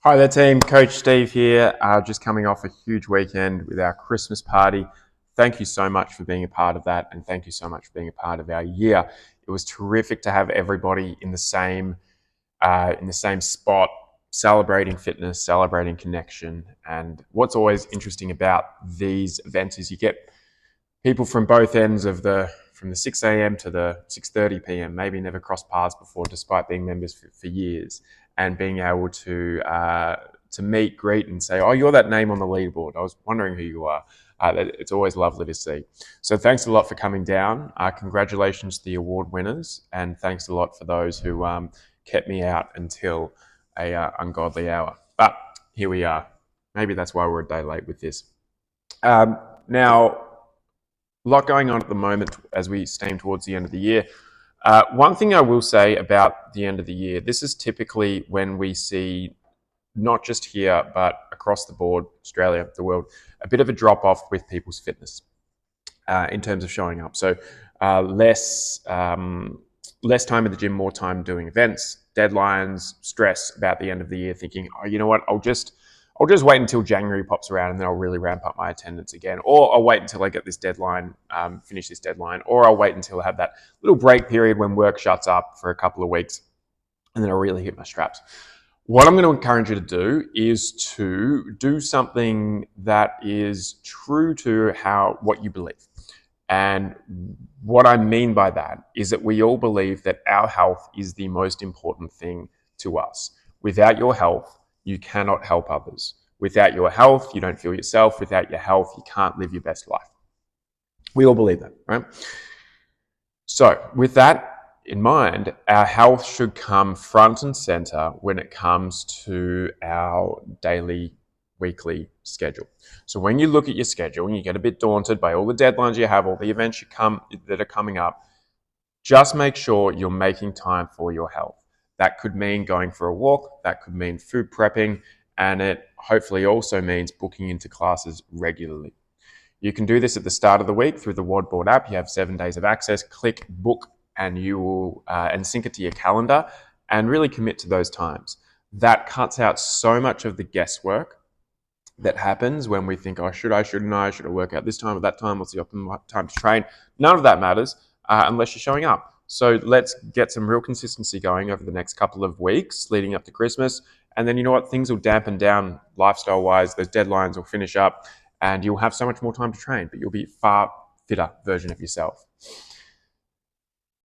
Hi there team, Coach Steve here, just coming off a huge weekend with our Christmas party. Thank you so much for being a part of that, and thank you so much for being a part of our year. It was terrific to have everybody in the same spot, celebrating fitness, celebrating connection. And what's always interesting about these events is you get people from both ends of from the 6 a.m. to the 6:30 p.m. maybe never crossed paths before, despite being members for years, and being able to meet, greet, and say, "Oh, you're that name on the leaderboard. I was wondering who you are." It's always lovely to see. So thanks a lot for coming down. Congratulations to the award winners, and thanks a lot for those who kept me out until a ungodly hour. But here we are. Maybe that's why we're a day late with this. Now, a lot going on at the moment as we steam towards the end of the year. One thing I will say about the end of the year, this is typically when we see, not just here, but across the board, Australia, the world, a bit of a drop off with people's fitness in terms of showing up. So less time at the gym, more time doing events, deadlines, stress about the end of the year, thinking, oh, you know what, I'll just wait until January pops around and then I'll really ramp up my attendance again. Or I'll wait until I get this deadline, finish this deadline. Or I'll wait until I have that little break period when work shuts up for a couple of weeks and then I'll really hit my straps. What I'm going to encourage you to do is to do something that is true to what you believe. And what I mean by that is that we all believe that our health is the most important thing to us. Without your health, you cannot help others. Without your health, you don't feel yourself. Without your health, you can't live your best life. We all believe that, right? So with that in mind, our health should come front and center when it comes to our daily, weekly schedule. So when you look at your schedule and you get a bit daunted by all the deadlines you have, all the events that are coming up, just make sure you're making time for your health. That could mean going for a walk, that could mean food prepping, and it hopefully also means booking into classes regularly. You can do this at the start of the week through the WODboard app. You have 7 days of access. Click book and you will and sync it to your calendar and really commit to those times. That cuts out so much of the guesswork that happens when we think, oh, should I, shouldn't I? Should I work out this time or that time? What's the optimal time to train? None of that matters unless you're showing up. So let's get some real consistency going over the next couple of weeks leading up to Christmas. And then you know what? Things will dampen down lifestyle-wise. Those deadlines will finish up and you'll have so much more time to train, but you'll be a far fitter version of yourself.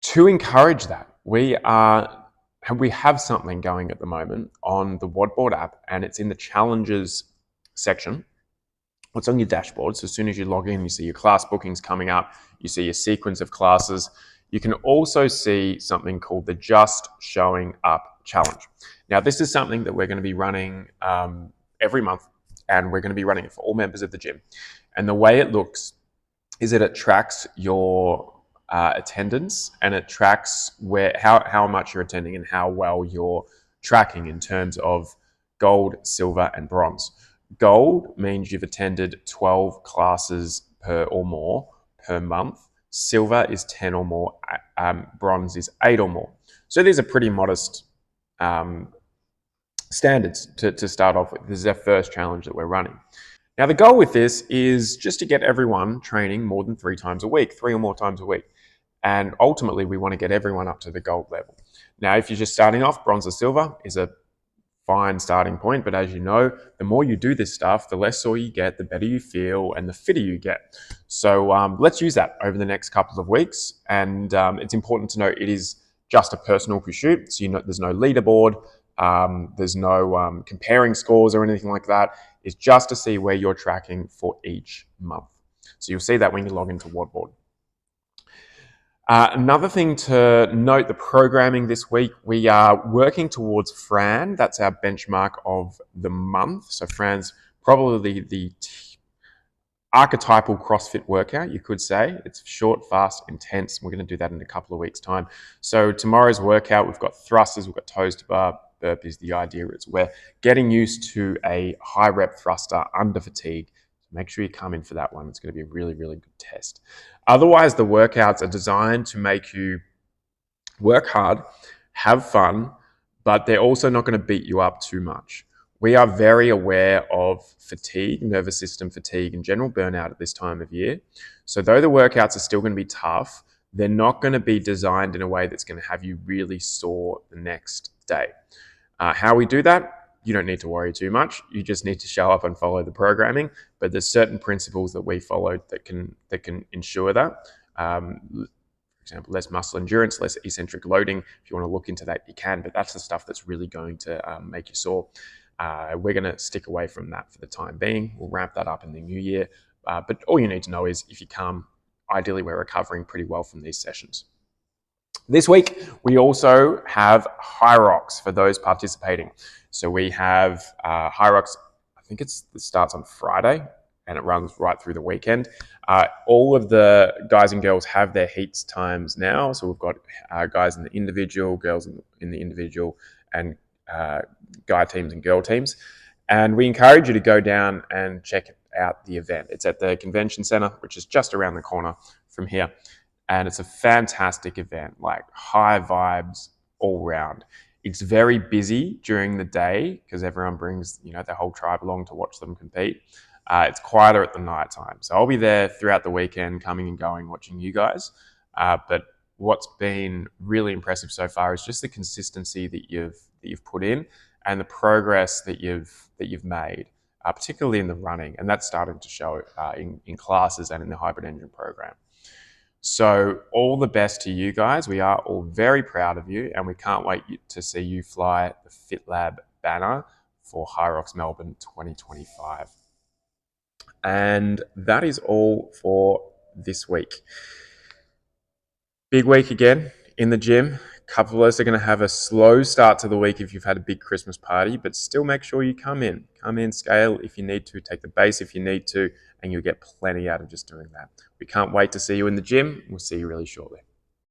To encourage that, we have something going at the moment on the WODboard app, and it's in the challenges section. What's on your dashboard? So as soon as you log in, you see your class bookings coming up, you see your sequence of classes. You can also see something called the Just Showing Up Challenge. Now, this is something that we're going to be running every month, and we're going to be running it for all members of the gym. And the way it looks is that it tracks your attendance, and it tracks how much you're attending and how well you're tracking in terms of gold, silver, and bronze. Gold means you've attended 12 classes or more per month. Silver is 10 or more. Bronze is 8 or more. So these are pretty modest standards to start off with. This is our first challenge that we're running. Now, the goal with this is just to get everyone training more than 3 times a week, 3 or more times a week. And ultimately, we want to get everyone up to the gold level. Now, if you're just starting off, bronze or silver is a fine starting point. But as you know, the more you do this stuff, the less sore you get, the better you feel, and the fitter you get. So let's use that over the next couple of weeks. And it's important to note it is just a personal pursuit. So there's no leaderboard. There's no comparing scores or anything like that. It's just to see where you're tracking for each month. So you'll see that when you log into WODboard. Another thing to note, the programming this week, we are working towards Fran. That's our benchmark of the month. So Fran's probably the archetypal CrossFit workout, you could say. It's short, fast, intense. We're going to do that in a couple of weeks' time. So tomorrow's workout, we've got thrusters, we've got toes to bar, burpees. The idea is we're getting used to a high rep thruster under fatigue. Make sure you come in for that one. It's going to be a really, really good test. Otherwise, the workouts are designed to make you work hard, have fun, but they're also not going to beat you up too much. We are very aware of fatigue, nervous system fatigue, and general burnout at this time of year. So, though the workouts are still going to be tough, they're not going to be designed in a way that's going to have you really sore the next day. How we do that, you don't need to worry too much. You just need to show up and follow the programming. But there's certain principles that we follow that can ensure that. For example, less muscle endurance, less eccentric loading. If you want to look into that, you can. But that's the stuff that's really going to make you sore. We're going to stick away from that for the time being. We'll ramp that up in the new year. But all you need to know is if you come, ideally we're recovering pretty well from these sessions. This week, we also have HYROX for those participating. So we have HYROX, I think it starts on Friday and it runs right through the weekend. All of the guys and girls have their heats times now. So we've got guys in the individual, girls in the individual, and guy teams and girl teams. And we encourage you to go down and check out the event. It's at the convention center, which is just around the corner from here. And it's a fantastic event, like high vibes all round. It's very busy during the day because everyone brings, their whole tribe along to watch them compete. It's quieter at the night time. So I'll be there throughout the weekend, coming and going, watching you guys. But what's been really impressive so far is just the consistency that you've put in and the progress that you've made, particularly in the running. And that's starting to show in classes and in the hybrid engine program. So all the best to you guys. We are all very proud of you and we can't wait to see you fly the FitLab banner for HYROX Melbourne 2025. And that is all for this week. Big week again in the gym. A couple of us are going to have a slow start to the week if you've had a big Christmas party, but still make sure you come in, scale if you need to, take the base if you need to, and you'll get plenty out of just doing that. We can't wait to see you in the gym. We'll see you really shortly.